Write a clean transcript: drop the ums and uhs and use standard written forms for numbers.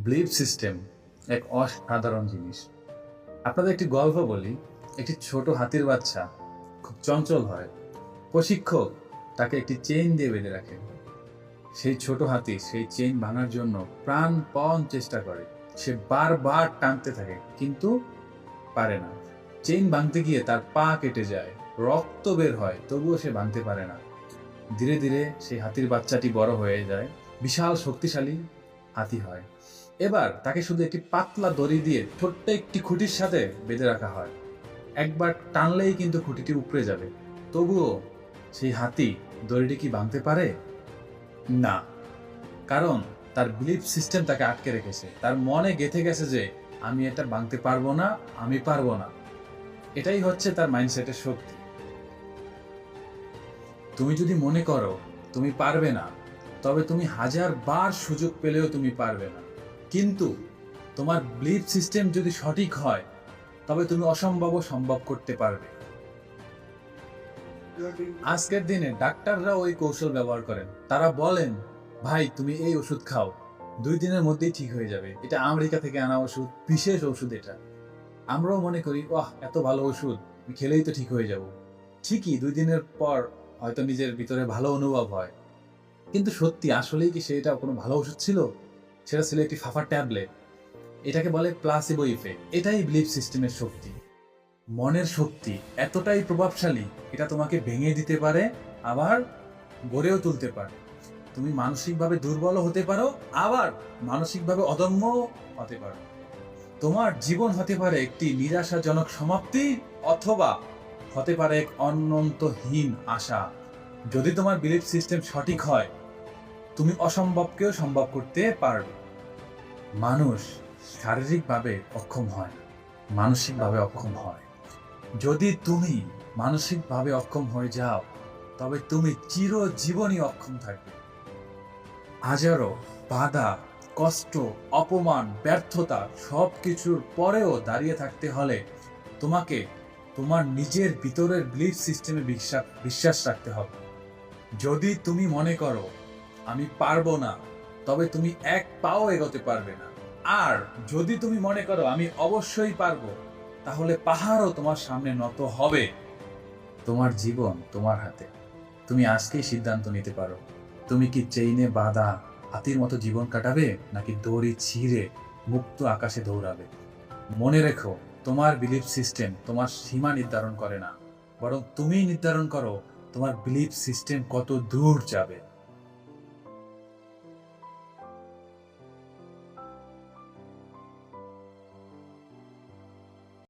Belief system এক অসাধারণ জিনিস। আপনাদের একটি গল্প বলি। একটি ছোট হাতির বাচ্চা খুব চঞ্চল হয়। প্রশিক্ষক তাকে একটি চেইন দিয়ে বেঁধে রাখে। সেই ছোট হাতি সেই চেইন ভাঙার জন্য প্রাণপণ চেষ্টা করে। সে বারবার টানতে থাকে কিন্তু পারে না। চেইন ভাঙতে গিয়ে তার পা কেটে যায়, রক্ত বের হয়, তবুও সে ভাঙতে পারে না। ধীরে ধীরে সেই হাতির বাচ্চাটি বড় হয়ে যায়, বিশাল শক্তিশালী হাতি হয়। এবার তাকে শুধু একটি পাতলা দড়ি দিয়ে ছোট্ট একটি খুঁটির সাথে বেঁধে রাখা হয়। একবার টানলেই কিন্তু খুঁটিটি উপড়ে যাবে। তবুও সেই হাতি দড়িটি কি ভাঙতে পারে না, কারণ তার বিলিফ সিস্টেম তাকে আটকে রেখেছে। তার মনে গেঁথে গেছে যে আমি এটা ভাঙতে পারবো না, আমি পারবো না। এটাই হচ্ছে তার মাইন্ডসেটের শক্তি। তুমি যদি মনে করো তুমি পারবে না, তবে তুমি 1000বার সুযোগ পেলেও তুমি পারবে না। কিন্তু তোমার বিলিফ সিস্টেম যদি সঠিক হয়, তবে তুমি অসম্ভব সম্ভব করতে পারবে। আজকের দিনে ডাক্তাররা ওই কৌশল ব্যবহার করেন। তারা বলেন, ভাই তুমি এই ওষুধ খাও, 2 দিনের মধ্যেই ঠিক হয়ে যাবে। এটা আমেরিকা থেকে আনা ওষুধ, বিশেষ ওষুধ এটা। আমরাও মনে করি ওহ এত ভালো ওষুধ, খেলেই তো ঠিক হয়ে যাব। ঠিকই 2 দিনের পর হয়তো নিজের ভিতরে ভালো অনুভব হয়, কিন্তু সত্যি আসলেই কি সেটা কোনো ভালো ওষুধ ছিল? সেটা ছিল একটি ফাফার ট্যাবলেট। এটাকে বলে প্লাসিবো ইফেক্ট। এটাই বিলিফ সিস্টেমের শক্তি। মনের শক্তি এতটাই প্রভাবশালী, এটা তোমাকে ভেঙে দিতে পারে, আবার গড়েও তুলতে পারে। তুমি মানসিকভাবে দুর্বল হতে পারো, আবার মানসিকভাবে অদম্য হতে পারো। তোমার জীবন হতে পারে একটি নিরাশাজনক সমাপ্তি, অথবা হতে পারে এক অনন্তহীন আশা। যদি তোমার বিলিফ সিস্টেম সঠিক হয়, তুমি অসম্ভবকেও সম্ভব করতে পারবে। মানুষ শারীরিকভাবে অক্ষম হয়, মানসিকভাবে অক্ষম হয়। যদি তুমি মানসিকভাবে অক্ষম হয়ে যাও, তবে তুমি চিরজীবনই অক্ষম থাকবে। হাজারো বাধা, কষ্ট, অপমান, ব্যর্থতা সবকিছুর পরেও দাঁড়িয়ে থাকতে হলে তোমাকে তোমার নিজের ভিতরের বিলিফ সিস্টেমে বিশ্বাস রাখতে হবে। যদি তুমি মনে করো আমি পারবো না, তবে তুমি এক পাও এগোতে পারবে না। আর যদি তুমি মনে করো আমি অবশ্যই পারবো, তাহলে পাহাড়ও তোমার সামনে নত হবে। তোমার জীবন তোমার হাতে। তুমি আজকেই সিদ্ধান্ত নিতে পারো, তুমি কি চেইনে বাঁধা হাতির মতো জীবন কাটাবে, নাকি দড়ি ছিঁড়ে মুক্ত আকাশে দৌড়াবে। মনে রেখো, তোমার বিলিফ সিস্টেম তোমার সীমা নির্ধারণ করে না, বরং তুমি নির্ধারণ করো তোমার বিলিফ সিস্টেম কত দূর যাবে।